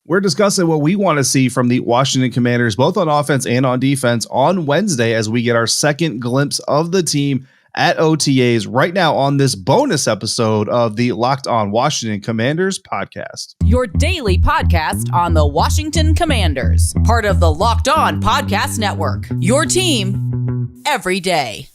We're discussing what we want to see from the Washington Commanders, both on offense and on defense, on Wednesday as we get our second glimpse of the team at OTAs right now on this bonus episode of the Locked On Washington Commanders podcast. Your daily podcast on the Washington Commanders, part of the Locked On Podcast Network. Your team every day.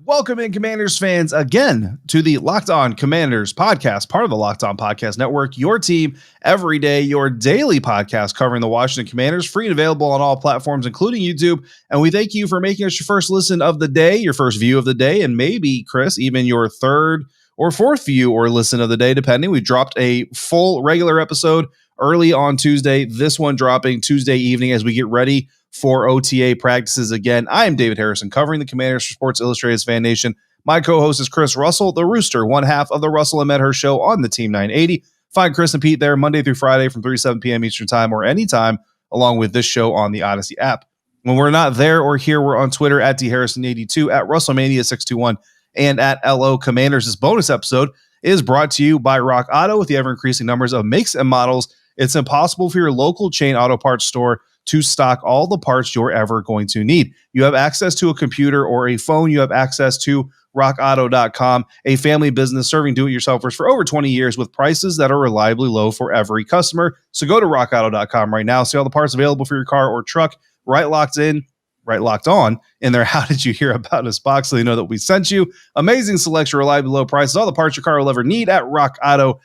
Welcome in, Commanders fans, again to the Locked On Commanders podcast, part of the Locked On Podcast Network, your team every day, your daily podcast covering the Washington Commanders, free and available on all platforms, including YouTube. And we thank you for making us your first listen of the day, your first view of the day, and maybe, Chris, even your third or fourth view or listen of the day, depending. We dropped a full regular episode early on Tuesday, this one dropping Tuesday evening as we get ready for OTA practices again. I am David Harrison, covering the Commanders for Sports Illustrated's Fan Nation. My co-host is Chris Russell, the Rooster, one half of the Russell and Medhurst show on the Team 980. Find Chris and Pete there Monday through Friday from 3 to 7 p.m. Eastern Time or anytime, along with this show on the Odyssey app. When we're not there or here, we're on Twitter at DHarrison82, at WrestleMania621, and at LO Commanders. This bonus episode is brought to you by Rock Auto. With the ever-increasing numbers of makes and models, it's impossible for your local chain auto parts store to stock all the parts you're ever going to need. You have access to a computer or a phone. You have access to rockauto.com, a family business serving do-it-yourselfers for over 20 years with prices that are reliably low for every customer. So go to rockauto.com right now. See all the parts available for your car or truck, right locked on in their How Did You Hear About Us box, so they know that we sent you. Amazing selection, reliably low prices, all the parts your car will ever need at rockauto.com.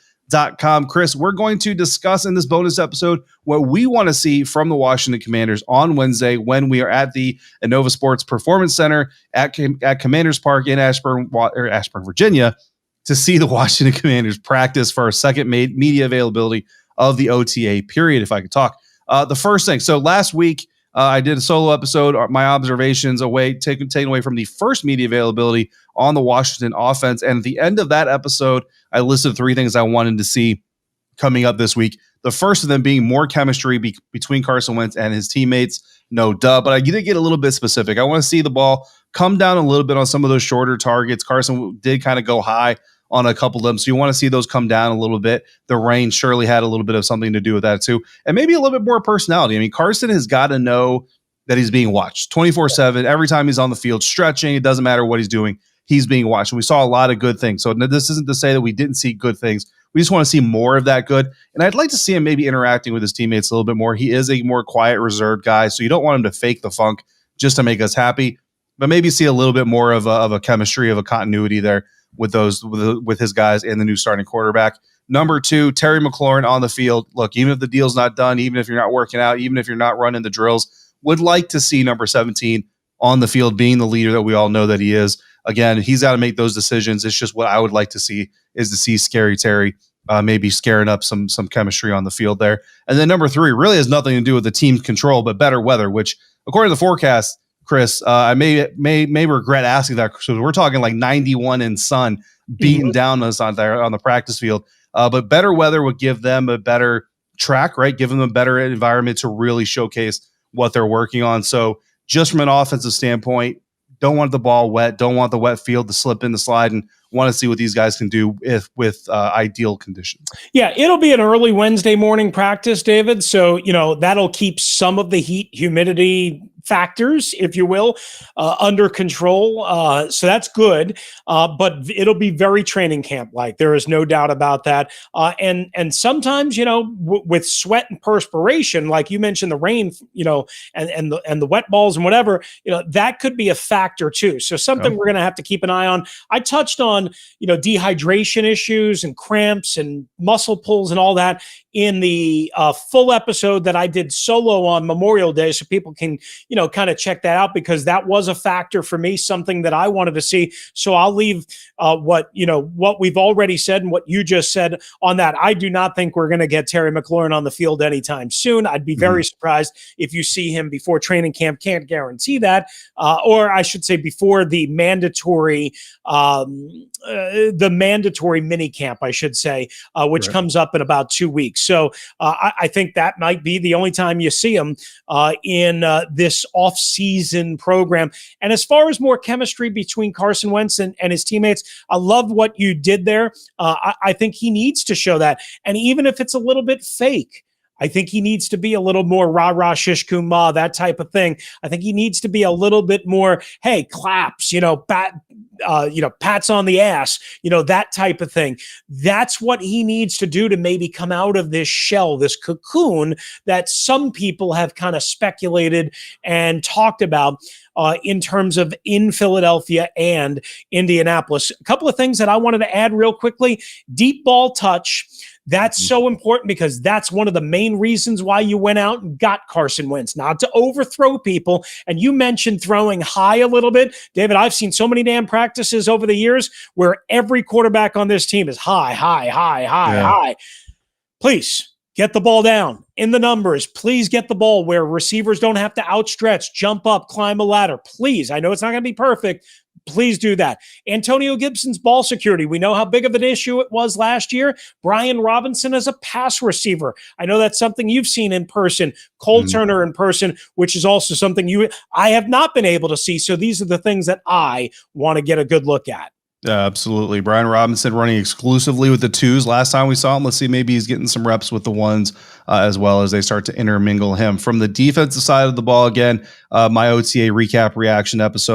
Chris, we're going to discuss in this bonus episode what we want to see from the Washington Commanders on Wednesday when we are at the Innova Sports Performance Center at Commanders Park in Ashburn, Virginia, to see the Washington Commanders practice for our second media availability of the OTA period, if I could talk. The first thing, so last week, I did a solo episode, my observations taken away from the first media availability on the Washington offense. And at the end of that episode, I listed 3 things I wanted to see coming up this week. The first of them being more chemistry between Carson Wentz and his teammates. No duh, but I did get a little bit specific. I want to see the ball come down a little bit on some of those shorter targets. Carson did kind of go high on a couple of them, so you want to see those come down a little bit. The rain surely had a little bit of something to do with that too, and maybe a little bit more personality. I mean, Carson has got to know that he's being watched 24/7. Every time he's on the field stretching, it doesn't matter what he's doing, he's being watched. And we saw a lot of good things. So this isn't to say that we didn't see good things. We just want to see more of that good. And I'd like to see him maybe interacting with his teammates a little bit more. He is a more quiet, reserved guy, so you don't want him to fake the funk just to make us happy, but maybe see a little bit more of a chemistry, of a continuity there with his guys and the new starting quarterback. Number 2, Terry Mclaurin on the field. Look, even if the deal's not done, even if you're not working out, even if you're not running the drills, would like to see number 17 on the field being the leader that we all know that he is. Again, he's got to make those decisions. It's just what I would like to see is to see Scary Terry maybe scaring up some chemistry on the field there. And then number 3 really has nothing to do with the team's control, but better weather, which according to the forecast, Chris, I may regret asking that because we're talking like 91 and sun beating down us on the practice field. But better weather would give them a better track, right? Give them a better environment to really showcase what they're working on. So just from an offensive standpoint, don't want the ball wet, don't want the wet field to slip in the slide, and want to see what these guys can do with ideal conditions. Yeah, it'll be an early Wednesday morning practice, David. So, that'll keep some of the heat, humidity factors, if you will, under control. So that's good. But it'll be very training camp-like. There is no doubt about that. And sometimes, with sweat and perspiration, like you mentioned, the rain, and the wet balls and whatever, that could be a factor too. So something we're going to have to keep an eye on. I touched on, dehydration issues and cramps and muscle pulls and all that in the full episode that I did solo on Memorial Day, so people can, kind of check that out, because that was a factor for me, something that I wanted to see. So I'll leave what we've already said and what you just said on that. I do not think we're going to get Terry Mclaurin on the field anytime soon. I'd be very surprised if you see him before training camp. Can't guarantee that, or I should say before the mandatory the mandatory mini camp, I should say, which comes up in about 2 weeks. So I think that might be the only time you see him in this off-season program. And as far as more chemistry between Carson Wentz and his teammates, I love what you did there. I think he needs to show that. And even if it's a little bit fake, I think he needs to be a little more rah-rah, shish kumbah, that type of thing. I think he needs to be a little bit more, hey, claps, pats on the ass, that type of thing. That's what he needs to do to maybe come out of this shell, this cocoon that some people have kind of speculated and talked about in terms of in Philadelphia and Indianapolis. A couple of things that I wanted to add real quickly. Deep ball touch. That's so important because that's one of the main reasons why you went out and got Carson Wentz, not to overthrow people. And you mentioned throwing high a little bit. David, I've seen so many damn practices over the years where every quarterback on this team is high. Please get the ball down in the numbers. Please get the ball where receivers don't have to outstretch, jump up, climb a ladder. Please. I know it's not going to be perfect. Please do that. Antonio Gibson's ball security. We know how big of an issue it was last year. Brian Robinson as a pass receiver. I know that's something you've seen in person. Cole Turner in person, which is also something I have not been able to see. So these are the things that I want to get a good look at. Absolutely. Brian Robinson running exclusively with the twos last time we saw him. Let's see, maybe he's getting some reps with the ones as well as they start to intermingle him. From the defensive side of the ball, again, my OTA recap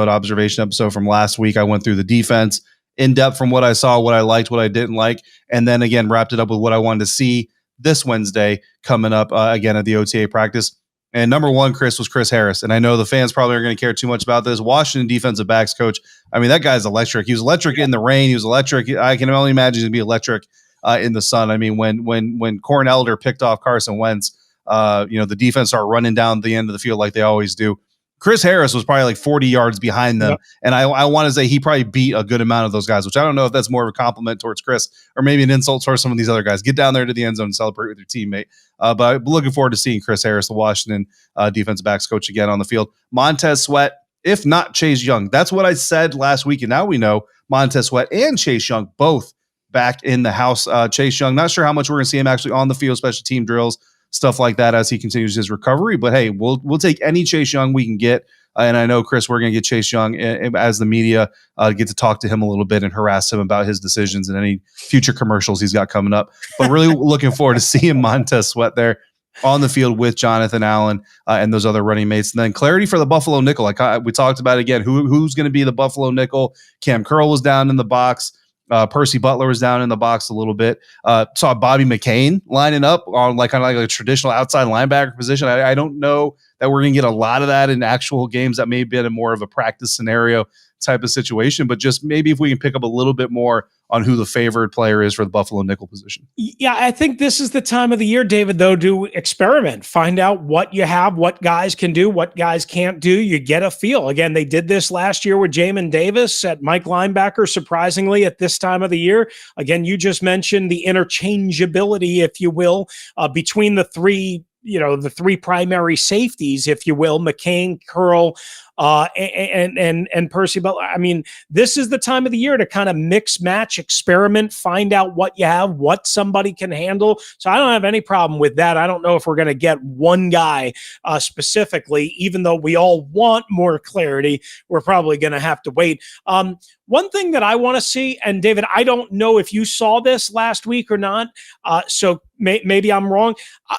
observation episode from last week, I went through the defense in depth from what I saw, what I liked, what I didn't like, and then again, wrapped it up with what I wanted to see this Wednesday coming up again at the OTA practice. And number one, Chris, was Chris Harris. And I know the fans probably aren't going to care too much about this. Washington defensive backs coach. I mean, that guy's electric. He was electric in the rain. He was electric. I can only imagine he'd be electric in the sun. I mean, when Corn Elder picked off Carson Wentz, the defense started running down the end of the field like they always do. Chris Harris was probably like 40 yards behind them. Yep. And I want to say he probably beat a good amount of those guys, which I don't know if that's more of a compliment towards Chris or maybe an insult towards some of these other guys. Get down there to the end zone and celebrate with your teammate. But I'm looking forward to seeing Chris Harris, the Washington defensive backs coach, again on the field. Montez Sweat, if not Chase Young. That's what I said last week. And now we know Montez Sweat and Chase Young both back in the house. Chase Young, not sure how much we're going to see him actually on the field, special team drills, stuff like that as he continues his recovery. But hey, we'll take any Chase Young we can get. And I know, Chris, we're going to get Chase Young as the media, get to talk to him a little bit and harass him about his decisions and any future commercials he's got coming up. But really looking forward to seeing Montez Sweat there on the field with Jonathan Allen and those other running mates. And then clarity for the Buffalo nickel. Like we talked about again, who's going to be the Buffalo nickel. Cam Curl was down in the box. Percy Butler was down in the box a little bit. Saw Bobby McCain lining up on kind of like a traditional outside linebacker position. I don't know that we're going to get a lot of that in actual games. That may have been more of a practice scenario type of situation, but just maybe if we can pick up a little bit more on who the favored player is for the Buffalo nickel position. Yeah, I think this is the time of the year, David, though, to experiment, find out what you have, what guys can do, what guys can't do. You get a feel. Again, they did this last year with Jamin Davis at Mike linebacker, surprisingly, at this time of the year. Again, you just mentioned the interchangeability, if you will, between the three primary safeties, if you will, McCain, Curl, and Percy Butler. I mean, this is the time of the year to kind of mix, match, experiment, find out what you have, what somebody can handle. So I don't have any problem with that. I don't know if we're going to get one guy specifically, even though we all want more clarity. We're probably going to have to wait. One thing that I want to see, and David, I don't know if you saw this last week or not, so maybe I'm wrong.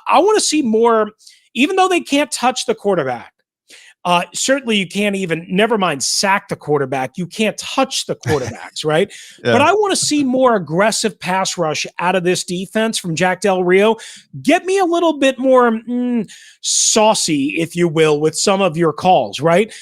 I want to see more, even though they can't touch the quarterback. Certainly you can't even, never mind sack the quarterback. You can't touch the quarterbacks, right? Yeah. But I want to see more aggressive pass rush out of this defense from Jack Del Rio. Get me a little bit more saucy, if you will, with some of your calls, right?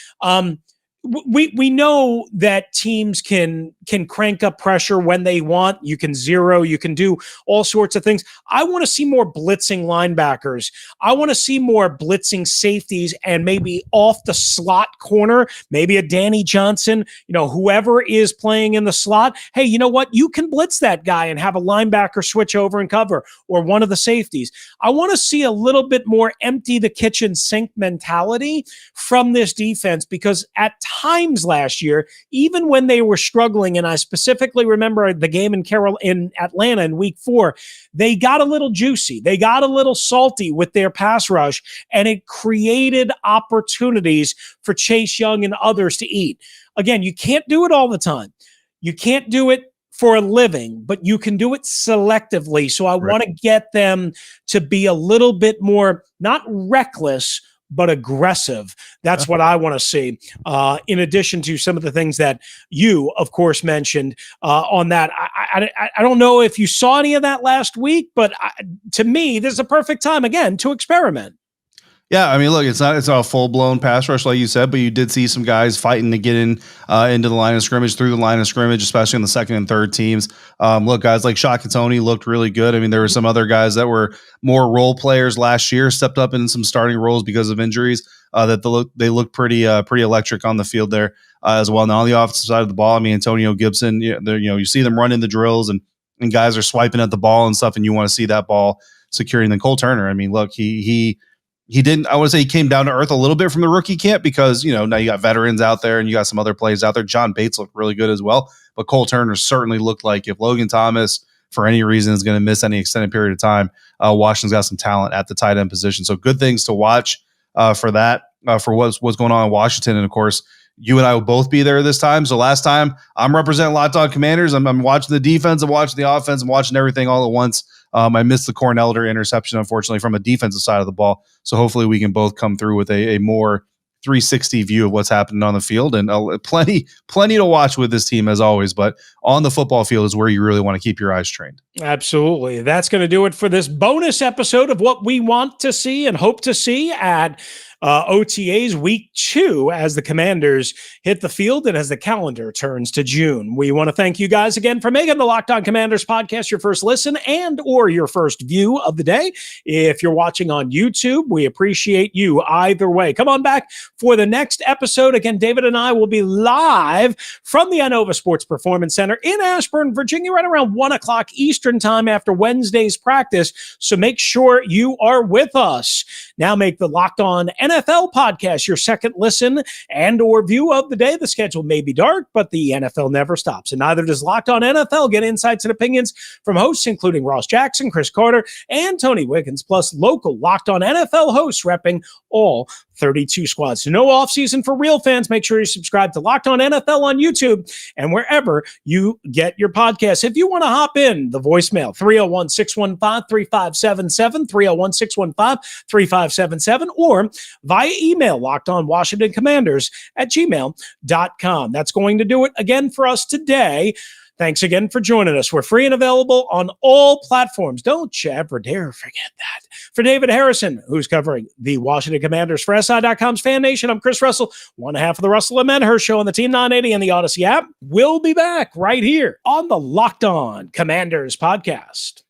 We know that teams can crank up pressure when they want. You can zero, you can do all sorts of things. I want to see more blitzing linebackers. I want to see more blitzing safeties and maybe off the slot corner, maybe a Danny Johnson, whoever is playing in the slot. Hey, you know what? You can blitz that guy and have a linebacker switch over and cover, or one of the safeties. I want to see a little bit more empty the kitchen sink mentality from this defense, because at times last year, even when they were struggling, and I specifically remember the game in Atlanta in week 4, they got a little juicy. They got a little salty with their pass rush, and it created opportunities for Chase Young and others to eat. Again, you can't do it all the time. You can't do it for a living, but you can do it selectively. So I want to get them to be a little bit more, not reckless, but aggressive. That's what I want to see. In addition to some of the things that you, of course, mentioned on that. I don't know if you saw any of that last week, but to me, this is a perfect time, again, to experiment. Yeah, I mean, look, it's not a full blown pass rush like you said, but you did see some guys fighting to get in into the line of scrimmage, through the line of scrimmage, especially on the second and third teams. Look, guys like Shaka Toney looked really good. I mean, there were some other guys that were more role players last year, stepped up in some starting roles because of injuries. They look pretty electric on the field there as well. Now on the offensive side of the ball, I mean, Antonio Gibson, you see them running the drills and guys are swiping at the ball and stuff, and you want to see that ball securing. Then Cole Turner, I mean, look, he didn't, I want to say he came down to earth a little bit from the rookie camp because, now you got veterans out there and you got some other plays out there. John Bates looked really good as well, but Cole Turner certainly looked like if Logan Thomas, for any reason, is going to miss any extended period of time, Washington's got some talent at the tight end position. So good things to watch for that, for what's going on in Washington. And of course, you and I will both be there this time. So last time I'm representing Locked On Commanders. I'm watching the defense, I'm watching the offense, I'm watching everything all at once. I missed the Corn Elder interception, unfortunately, from a defensive side of the ball. So hopefully we can both come through with a more 360 view of what's happening on the field, and plenty to watch with this team as always. But on the football field is where you really want to keep your eyes trained. Absolutely. That's going to do it for this bonus episode of what we want to see and hope to see at OTAs week 2 as the Commanders hit the field and as the calendar turns to June. We want to thank you guys again for making the Locked On Commanders podcast your first listen and or your first view of the day. If you're watching on YouTube, we appreciate you either way. Come on back for the next episode. Again, David and I will be live from the Inova Sports Performance Center in Ashburn, Virginia, right around 1 o'clock Eastern time after Wednesday's practice. So make sure you are with us. Now make the Locked On NFL podcast your second listen and or view of the day. The schedule may be dark, but the NFL never stops. And neither does Locked On NFL. Get insights and opinions from hosts including Ross Jackson, Chris Carter, and Tony Wiggins, plus local Locked On NFL hosts repping all 32 squads. So no offseason for real fans. Make sure you subscribe to Locked On NFL on YouTube and wherever you get your podcasts. If you want to hop in, the voicemail, 301-615-3577, 301-615-3577, or via email, lockedonwashingtoncommanders@gmail.com. That's going to do it again for us today. Thanks again for joining us. We're free and available on all platforms. Don't you ever dare forget that. For David Harrison, who's covering the Washington Commanders for SI.com's Fan Nation, I'm Chris Russell, one half of the Russell and Medhurst Show on the Team 980 and the Odyssey app. We'll be back right here on the Locked On Commanders podcast.